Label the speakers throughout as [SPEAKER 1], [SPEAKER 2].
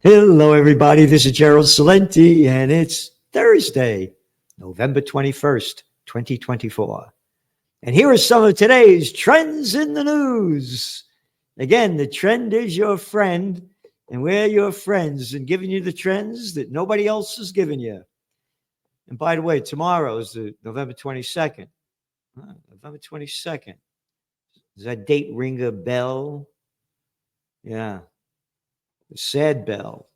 [SPEAKER 1] Hello, everybody. This is Gerald Salenti, and it's Thursday, November 21st, 2024. And here are some of today's trends in the news. Again, the trend is your friend, and we're your friends and giving you the trends that nobody else is giving you. And by the way, tomorrow is the November 22nd. November 22nd. Does that date ring a bell? Yeah. The sad bell.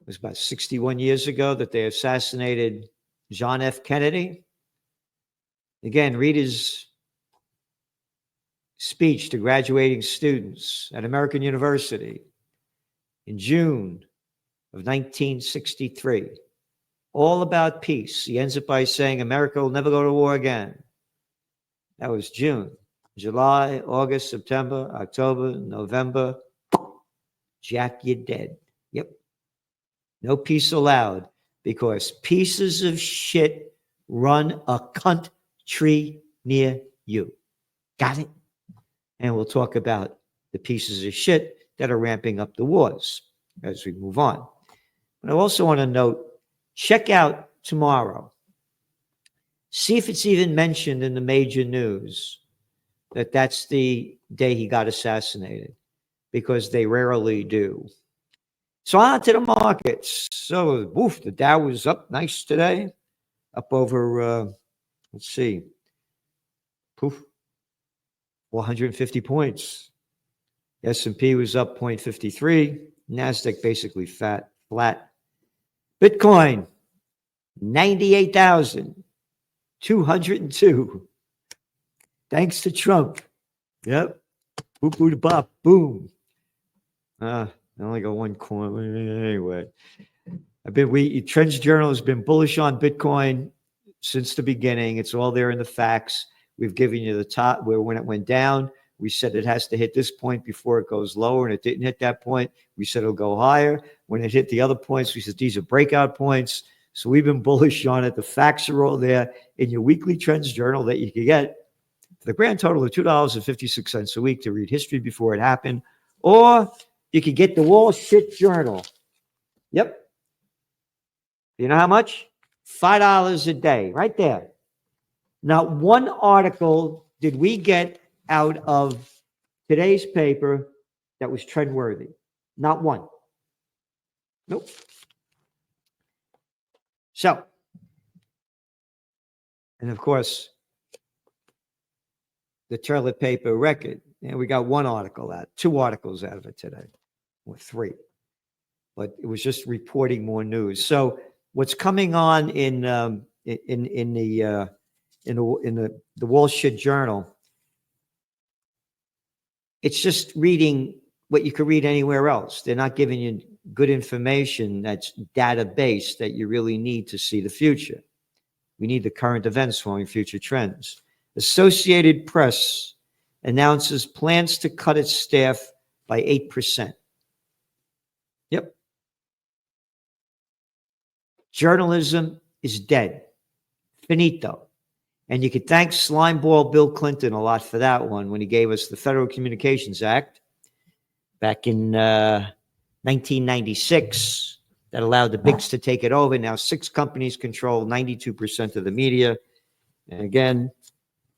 [SPEAKER 1] It was about 61 years ago that they assassinated John F. Kennedy. Again, read his speech to graduating students at American University in June of 1963. All about peace. He ends it by saying, America will never go to war again. That was June. July, August, September, October, November. Jack, you're dead. Yep. No peace allowed because pieces of shit run a country near you. Got it? And we'll talk about the pieces of shit that are ramping up the wars as we move on. But I also want to note, check out tomorrow. See if it's even mentioned in the major news that that's the day he got assassinated, because they rarely do. So on to the markets. So, the Dow was up nice today, up over, let's see, 450 points. S&P was up 0.53. NASDAQ basically flat. Bitcoin, 98,202. Thanks to Trump. Yep. Boop, boop, bop, boom. I only got one coin. Anyway, Trends Journal has been bullish on Bitcoin since the beginning. It's all there in the facts. We've given you the top where when it went down, we said it has to hit this point before it goes lower, and it didn't hit that point. We said it'll go higher. When it hit the other points, we said these are breakout points. So we've been bullish on it. The facts are all there in your weekly Trends Journal that you can get for the grand total of $2.56 a week to read history before it happened. Or you can get the Wall Shit Journal. Yep. You know how much? $5 a day, right there. Not one article did we get out of today's paper that was trend-worthy. Not one. Nope. So, and of course, the toilet paper record. And we got one article out, 2 articles out of it today, or 3. But it was just reporting more news. So what's coming on in the Wall Street Journal, it's just reading what you could read anywhere else. They're not giving you good information that's data-based that you really need to see the future. We need the current events forming future trends. Associated Press announces plans to cut its staff by 8%. Yep. Journalism is dead. Finito. And you could thank Slimeball Bill Clinton a lot for that one when he gave us the Federal Communications Act back in 1996 that allowed the bigs to take it over. Now 6 companies control 92% of the media. And again,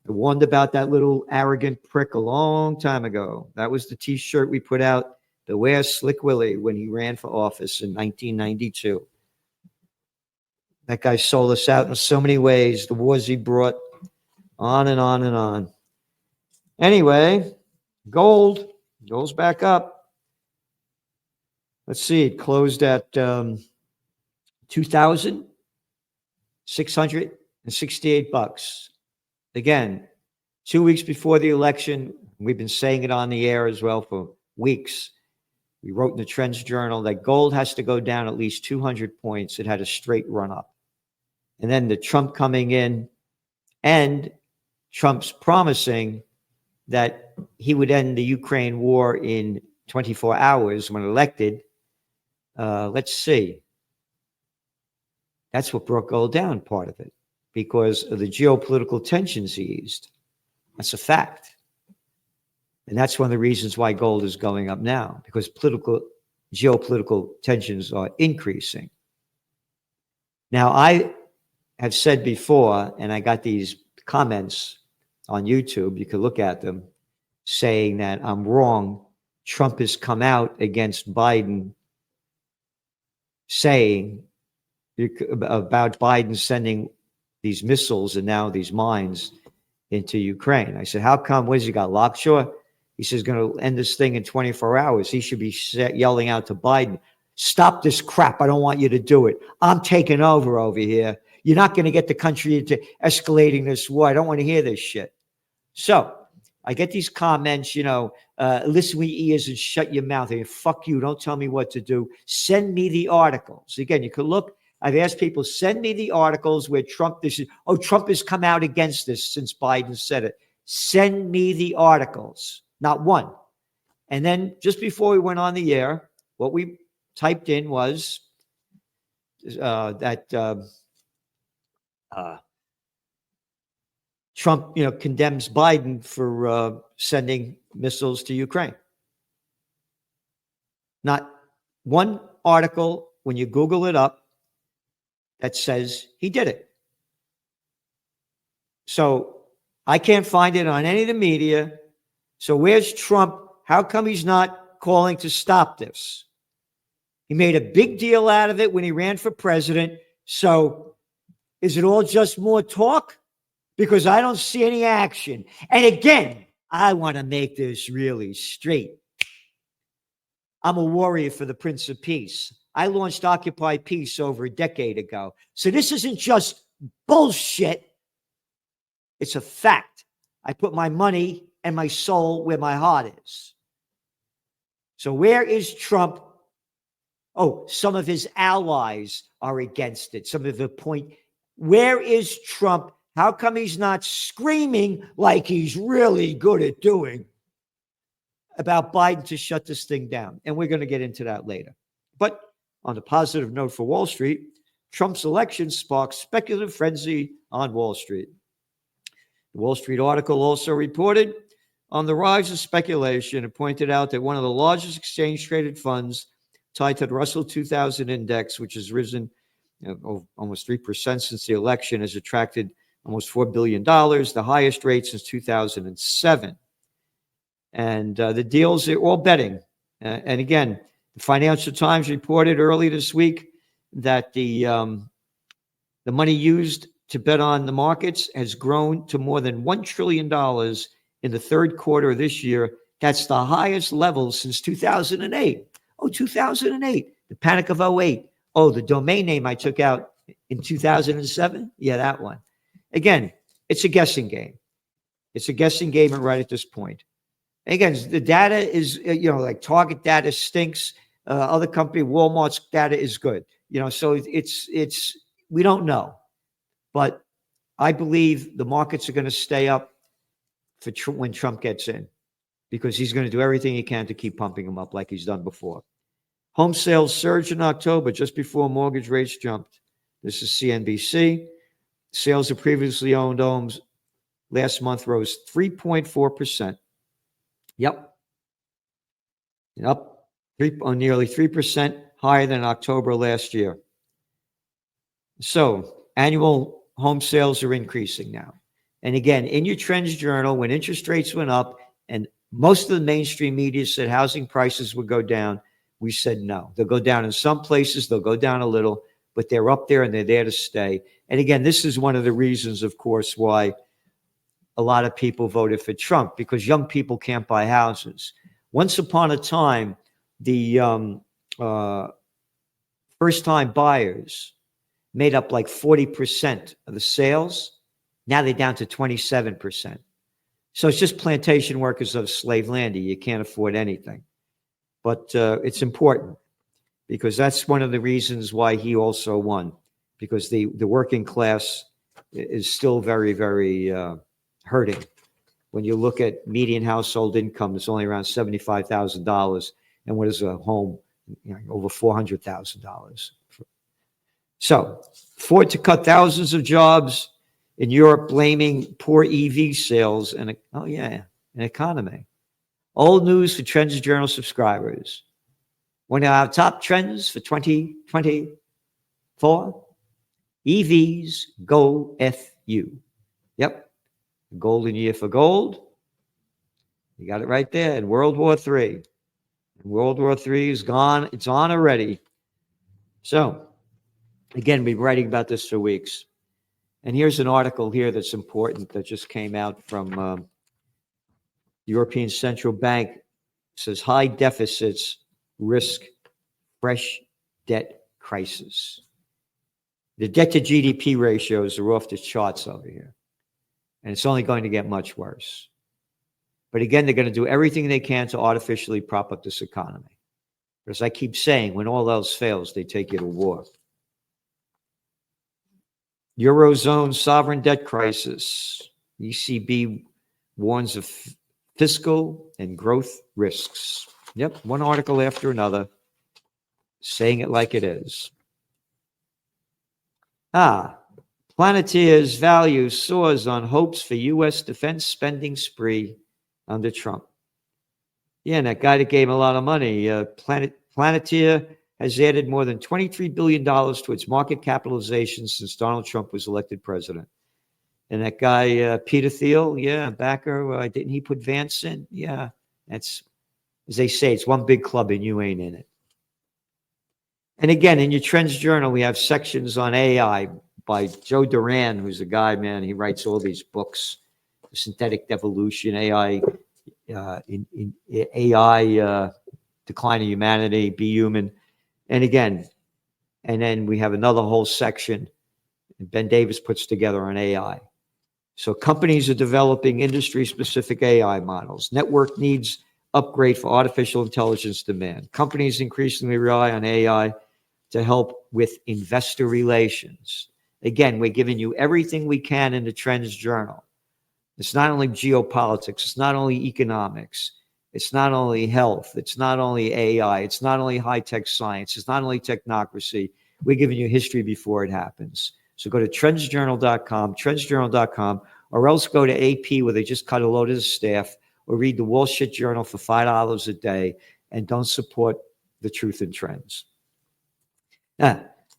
[SPEAKER 1] I warned about that little arrogant prick a long time ago. That was the T-shirt we put out, Beware Slick Willie, when he ran for office in 1992. That guy sold us out in so many ways. The wars he brought, on and on and on. Anyway, gold goes back up. Let's see, it closed at 2,668 bucks. Again, 2 weeks before the election, we've been saying it on the air as well for weeks. We wrote in the Trends Journal that gold has to go down at least 200 points. It had a straight run up. And then the Trump coming in and Trump's promising that he would end the Ukraine war in 24 hours when elected. Let's see. That's what brought gold down, part of it, because of the geopolitical tensions he eased. That's a fact. And that's one of the reasons why gold is going up now, because political geopolitical tensions are increasing. Now, I have said before, and I got these comments on YouTube, you can look at them, saying that I'm wrong. Trump has come out against Biden, saying about Biden sending these missiles and now these mines into Ukraine. I said, how come? What has he got, lockjaw? He says, going to end this thing in 24 hours. He should be yelling out to Biden, stop this crap. I don't want you to do it. I'm taking over here. You're not going to get the country into escalating this war. I don't want to hear this shit. So I get these comments, listen with your ears and shut your mouth. And fuck you. Don't tell me what to do. Send me the articles. Again, you can look. I've asked people, send me the articles where Trump has come out against this since Biden said it. Send me the articles. Not one. And then just before we went on the air, what we typed in was that Trump, condemns Biden for sending missiles to Ukraine. Not one article, when you Google it up, that says he did it. So I can't find it on any of the media. So where's Trump? How come he's not calling to stop this? He made a big deal out of it when he ran for president. So is it all just more talk? Because I don't see any action. And again, I want to make this really straight. I'm a warrior for the Prince of Peace. I launched Occupy Peace over a decade ago. So this isn't just bullshit. It's a fact. I put my money and my soul where my heart is. So where is Trump? Oh, some of his allies are against it. Some of the point. Where is Trump? How come he's not screaming like he's really good at doing about Biden to shut this thing down? And we're going to get into that later. But on a positive note for Wall Street, Trump's election sparked speculative frenzy on Wall Street. The Wall Street article also reported on the rise of speculation and pointed out that one of the largest exchange-traded funds tied to the Russell 2000 index, which has risen almost 3% since the election, has attracted almost $4 billion, the highest rate since 2007. And the deals are all betting. And again, the Financial Times reported early this week that the money used to bet on the markets has grown to more than $1 trillion in the third quarter of this year. That's the highest level since 2008. Oh, 2008, the panic of 08. Oh, the domain name I took out in 2007. Yeah, that one. Again, it's a guessing game. It's a guessing game right at this point. Again, the data is, like Target data stinks. Other company, Walmart's data is good. So it's we don't know. But I believe the markets are going to stay up for when Trump gets in, because he's going to do everything he can to keep pumping them up like he's done before. Home sales surged in October just before mortgage rates jumped. This is CNBC. Sales of previously owned homes last month rose 3.4%. Yep. Nearly 3% higher than October last year. So annual home sales are increasing now. And again, in your trends journal, when interest rates went up and most of the mainstream media said housing prices would go down, we said no. They'll go down in some places, they'll go down a little, but they're up there and they're there to stay. And again, this is one of the reasons, of course, why a lot of people voted for Trump, because young people can't buy houses. Once upon a time, the first-time buyers made up like 40% of the sales. Now they're down to 27%. So it's just plantation workers of slave land. You can't afford anything. But it's important, because that's one of the reasons why he also won, because the working class is still very, very hurting. When you look at median household income, it's only around $75,000. And what is a home? Over $400,000. So Ford to cut thousands of jobs in Europe, blaming poor EV sales and an economy. Old news for Trends Journal subscribers. One of our top trends for 2024, EVs go FU. Yep, golden year for gold. You got it right there. In World War III. World War III is gone. It's on already. So, again, we've been writing about this for weeks. And here's an article here that's important that just came out from the European Central Bank. It says high deficits risk fresh debt crisis. The debt to GDP ratios are off the charts over here. And it's only going to get much worse. But again, they're going to do everything they can to artificially prop up this economy. But as I keep saying, when all else fails, they take you to war. Eurozone sovereign debt crisis. ECB warns of fiscal and growth risks. Yep, one article after another, saying it like it is. Planeteer's value soars on hopes for U.S. defense spending spree under Trump. Yeah, and that guy that gave him a lot of money, Planeteer has added more than $23 billion to its market capitalization since Donald Trump was elected president. And that guy, Peter Thiel, backer, didn't he put Vance in? Yeah, that's, as they say, it's one big club and you ain't in it. And again, in your Trends Journal, we have sections on AI by Joe Duran, who's a guy, man, he writes all these books, Synthetic Devolution, AI, Decline of Humanity, Be Human. And again, and then we have another whole section Ben Davis puts together on AI. So companies are developing industry-specific AI models. Network needs upgrade for artificial intelligence demand. Companies increasingly rely on AI to help with investor relations. Again, we're giving you everything we can in the Trends Journal. It's not only geopolitics, it's not only economics, it's not only health, it's not only AI, it's not only high-tech science, it's not only technocracy. We're giving you history before it happens. So go to trendsjournal.com, or else go to AP where they just cut a load of the staff, or read the Wall Street Journal for $5 a day, and don't support the truth and trends.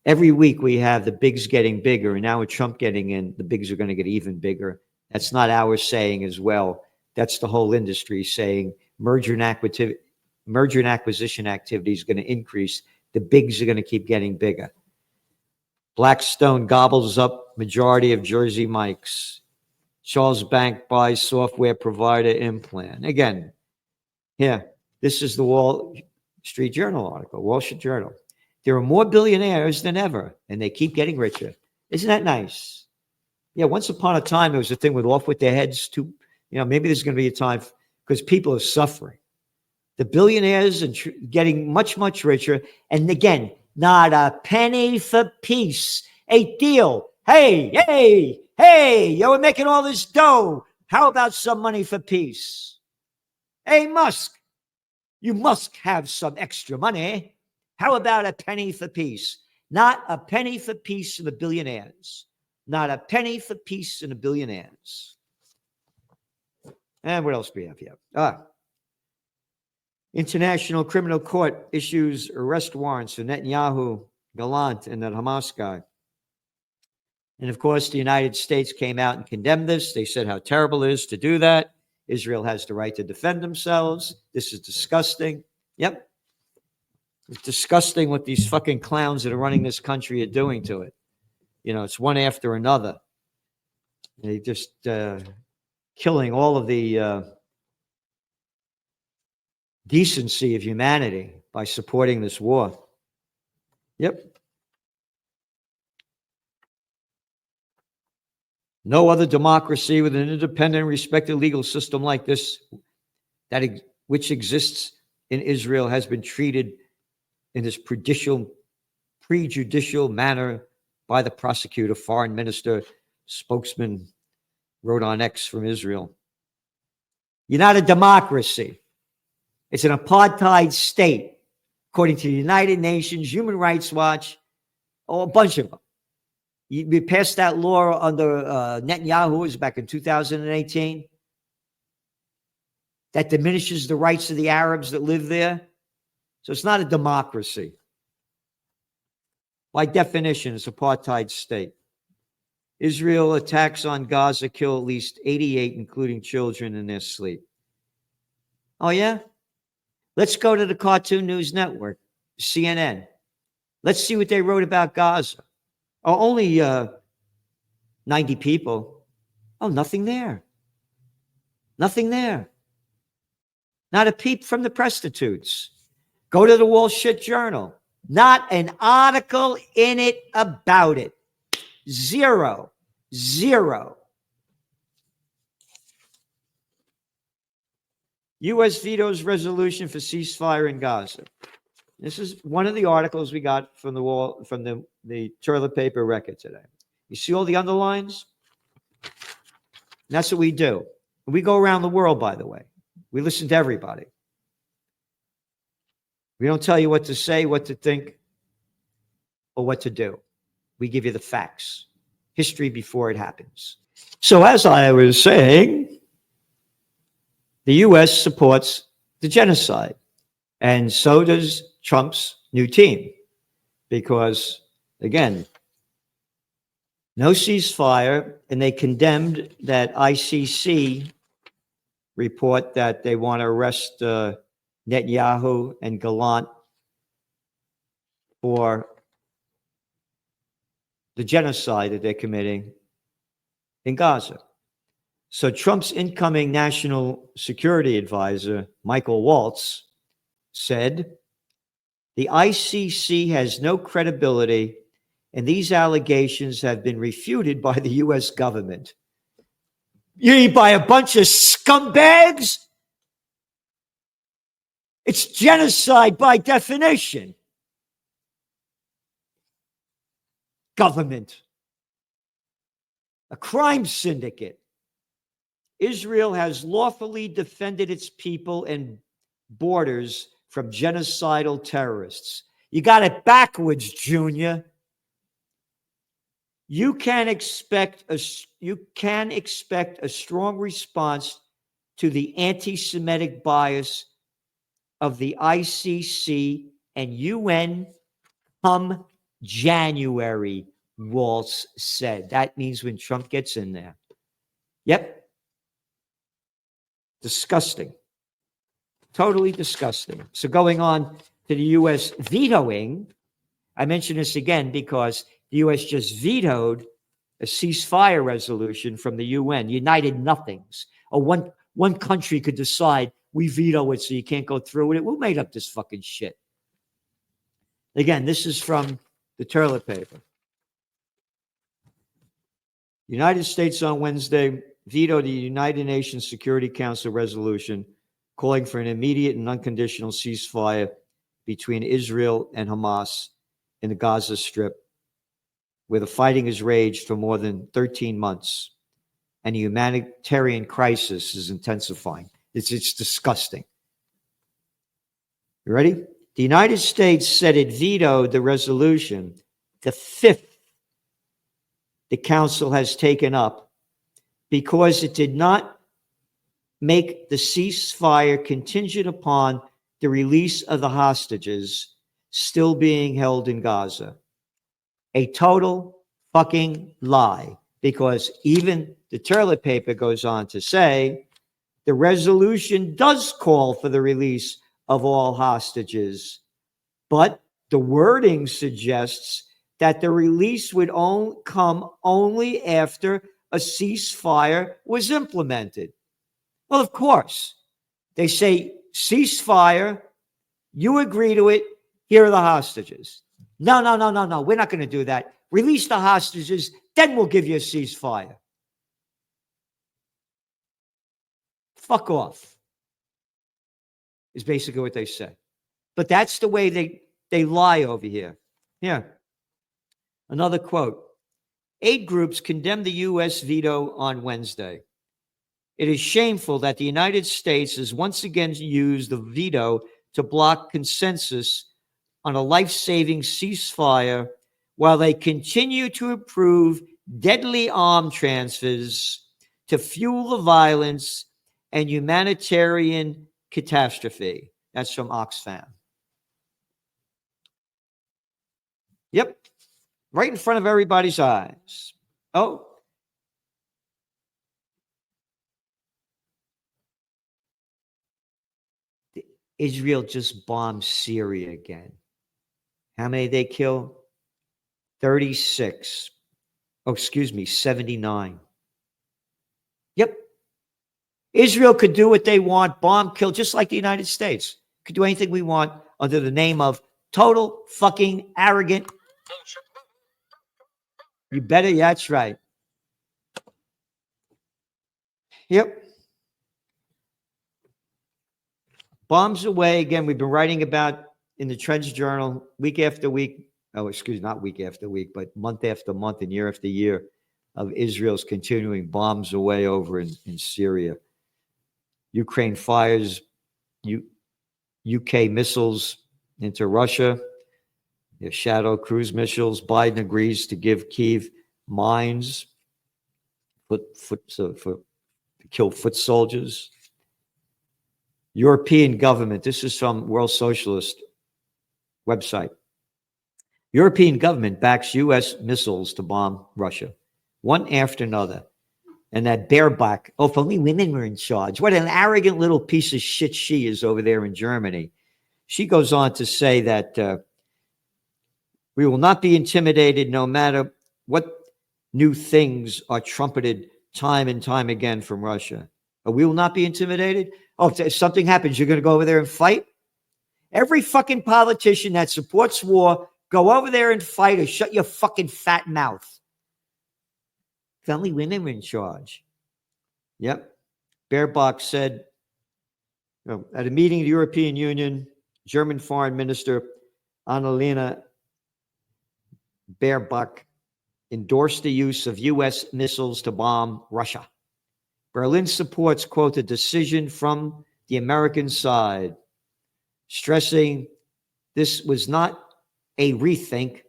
[SPEAKER 1] Every week we have the bigs getting bigger, and now with Trump getting in, the bigs are going to get even bigger. That's not our saying as well. That's the whole industry saying merger and acquisition activity is going to increase. The bigs are going to keep getting bigger. Blackstone gobbles up majority of Jersey Mike's. Charles Bank buys software provider Implant. Again, this is the Wall Street Journal article, Wall Street Journal. There are more billionaires than ever, and they keep getting richer. Isn't that nice? Yeah, once upon a time, there was a thing with off with their heads too. Maybe there's going to be a time because people are suffering. The billionaires are getting much, much richer. And again, not a penny for peace. A deal. Hey, we're making all this dough. How about some money for peace? Hey, Musk, you must have some extra money. How about a penny for peace? Not a penny for peace in the billionaires. Not a penny for peace in the billionaires. And what else do we have here? International Criminal Court issues arrest warrants for Netanyahu, Gallant, and that Hamas guy. And of course, the United States came out and condemned this. They said how terrible it is to do that. Israel has the right to defend themselves. This is disgusting. Yep. It's disgusting what these fucking clowns that are running this country are doing to it. It's one after another. They just killing all of the decency of humanity by supporting this war. Yep. No other democracy with an independent, respected legal system like this, which exists in Israel, has been treated in this prejudicial manner by the prosecutor, foreign minister, spokesman wrote on X from Israel. You're not a democracy. It's an apartheid state, according to the United Nations, Human Rights Watch, a bunch of them. We passed that law under Netanyahu, it was back in 2018, that diminishes the rights of the Arabs that live there. So it's not a democracy. By definition, it's an apartheid state. Israel attacks on Gaza kill at least 88, including children in their sleep. Oh, yeah? Let's go to the Cartoon News Network, CNN. Let's see what they wrote about Gaza. Oh, only 90 people. Oh, nothing there. Nothing there. Not a peep from the prostitutes. Go to the Wall Street Journal. Not an article in it about it. Zero. U.S. vetoes resolution for ceasefire in Gaza. This is one of the articles we got from the toilet paper record today. You see all the underlines? And that's what we do. We go around the world, by the way. We listen to everybody. We don't tell you what to say, what to think, or what to do. We give you the facts. History before it happens. So as I was saying, the U.S. supports the genocide. And so does Trump's new team. Because, again, no ceasefire, and they condemned that ICC report that they want to arrest Netanyahu and Gallant for the genocide that they're committing in Gaza. So Trump's incoming national security advisor, Michael Waltz, said, the ICC has no credibility, and these allegations have been refuted by the U.S. government. You mean by a bunch of scumbags? It's genocide by definition. Government. A crime syndicate. Israel has lawfully defended its people and borders from genocidal terrorists. You got it backwards, Junior. You can expect a strong response to the anti-Semitic bias of the ICC and UN come January, Waltz said. That means when Trump gets in there. Yep. Disgusting. Totally disgusting. So going on to the U.S. vetoing, I mention this again because the U.S. just vetoed a ceasefire resolution from the UN, United Nothings. One country could decide we veto it so you can't go through with it. Who made up this fucking shit? Again, this is from the toilet paper. The United States on Wednesday vetoed the United Nations Security Council resolution calling for an immediate and unconditional ceasefire between Israel and Hamas in the Gaza Strip, where the fighting has raged for more than 13 months and the humanitarian crisis is intensifying. It's disgusting. You ready? The United States said it vetoed the resolution, the fifth the Council has taken up, because it did not make the ceasefire contingent upon the release of the hostages still being held in Gaza. A total fucking lie, because even the toilet paper goes on to say the resolution does call for the release of all hostages, but the wording suggests that the release would come only after a ceasefire was implemented. Well, of course, they say ceasefire, you agree to it, here are the hostages. No, we're not going to do that. Release the hostages, then we'll give you a ceasefire. Fuck off, is basically what they say. But that's the way they lie over here. Yeah. Another quote. Aid groups condemned the U.S. veto on Wednesday. It is shameful that the United States has once again used the veto to block consensus on a life-saving ceasefire while they continue to approve deadly arm transfers to fuel the violence and humanitarian catastrophe. That's from Oxfam. Yep. Right in front of everybody's eyes. Oh, Israel just bombed Syria again. How many did they kill? 36. Oh, excuse me, 79. Yep. Israel could do what they want, bomb, kill, just like the United States. Could do anything we want under the name of total fucking arrogant. You better, yeah, that's right. Yep. Bombs away. Again, we've been writing about in the Trends Journal week after week. Oh, excuse me, not week after week, but month after month and year after year of Israel's continuing bombs away over in Syria. Ukraine fires UK missiles into Russia. Shadow cruise missiles. Biden agrees to give Kyiv mines to kill foot soldiers. European government. This is from World Socialist website. European government backs U.S. missiles to bomb Russia, one after another. And that bareback, oh, if only women were in charge. What an arrogant little piece of shit she is over there in Germany. She goes on to say that we will not be intimidated no matter what new things are trumpeted time and time again from Russia. We will not be intimidated. Oh, if something happens, you're going to go over there and fight? Every fucking politician that supports war, go over there and fight or shut your fucking fat mouth. If only women were in charge. Yep. Baerbock said at a meeting of the European Union, German Foreign Minister Annalena Baerbock endorsed the use of U.S. missiles to bomb Russia. Berlin supports, quote, a decision from the American side, stressing this was not a rethink,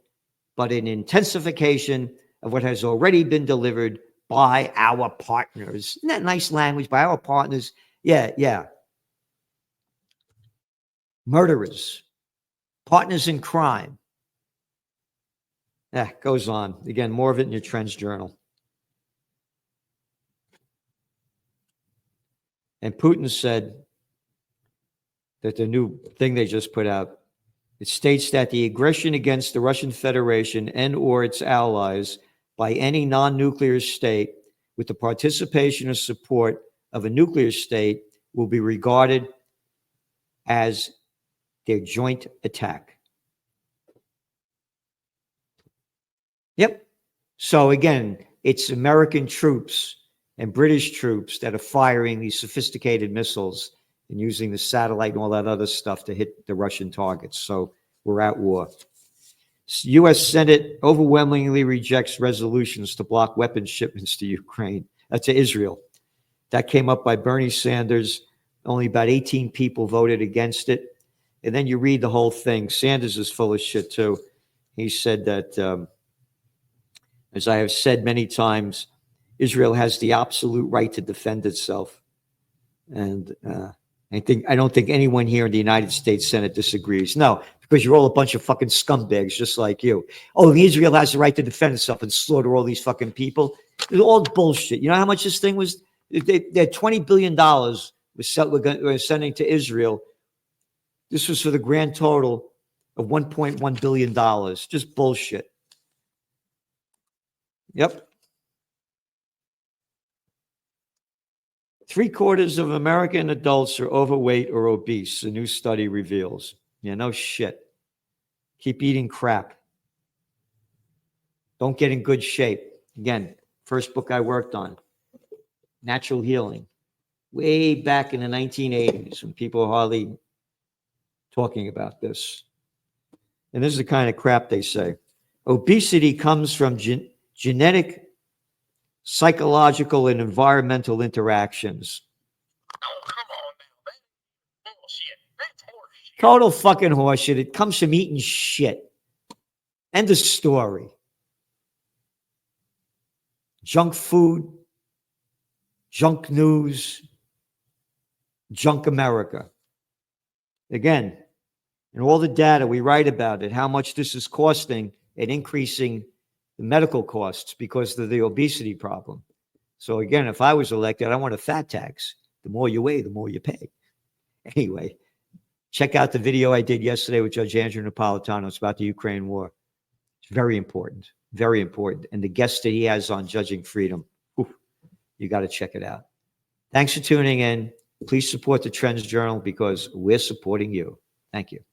[SPEAKER 1] but an intensification of what has already been delivered by our partners. Isn't that nice language? By our partners. Yeah. Murderers, partners in crime. Yeah, goes on. Again, more of it in your Trends Journal. And Putin said that the new thing they just put out, it states that the aggression against the Russian Federation and or its allies by any non-nuclear state with the participation or support of a nuclear state will be regarded as their joint attack. Yep. So again, it's American troops and British troops that are firing these sophisticated missiles and using the satellite and all that other stuff to hit the Russian targets. So we're at war. U.S. Senate overwhelmingly rejects resolutions to block weapons shipments to Ukraine, to Israel. That came up by Bernie Sanders. Only about 18 people voted against it. And then you read the whole thing. Sanders is full of shit, too. He said that, as I have said many times, Israel has the absolute right to defend itself. And I don't think anyone here in the United States Senate disagrees. No, because you're all a bunch of fucking scumbags just like you. Oh, Israel has the right to defend itself and slaughter all these fucking people. It's all bullshit. You know how much this thing was? They're $20 billion we're sending to Israel. This was for the grand total of $1.1 billion. Just bullshit. Yep. 3/4 of American adults are overweight or obese, a new study reveals. Yeah, no shit. Keep eating crap. Don't get in good shape. Again, first book I worked on, Natural Healing, way back in the 1980s when people were hardly talking about this. And this is the kind of crap they say. Obesity comes from genetic, psychological, and environmental interactions.
[SPEAKER 2] Oh, come on now. That's bullshit. That's horseshit.
[SPEAKER 1] Total fucking horseshit. It comes from eating shit. End of story. Junk food, junk news, junk America. Again, in all the data we write about it, how much this is costing and increasing the medical costs because of the obesity problem. So again, if I was elected, I want a fat tax. The more you weigh, the more you pay. Anyway, check out the video I did yesterday with Judge Andrew Napolitano. It's about the Ukraine war. It's very important, very important. And the guest that he has on Judging Freedom, you got to check it out. Thanks for tuning in. Please support the Trends Journal because we're supporting you. Thank you.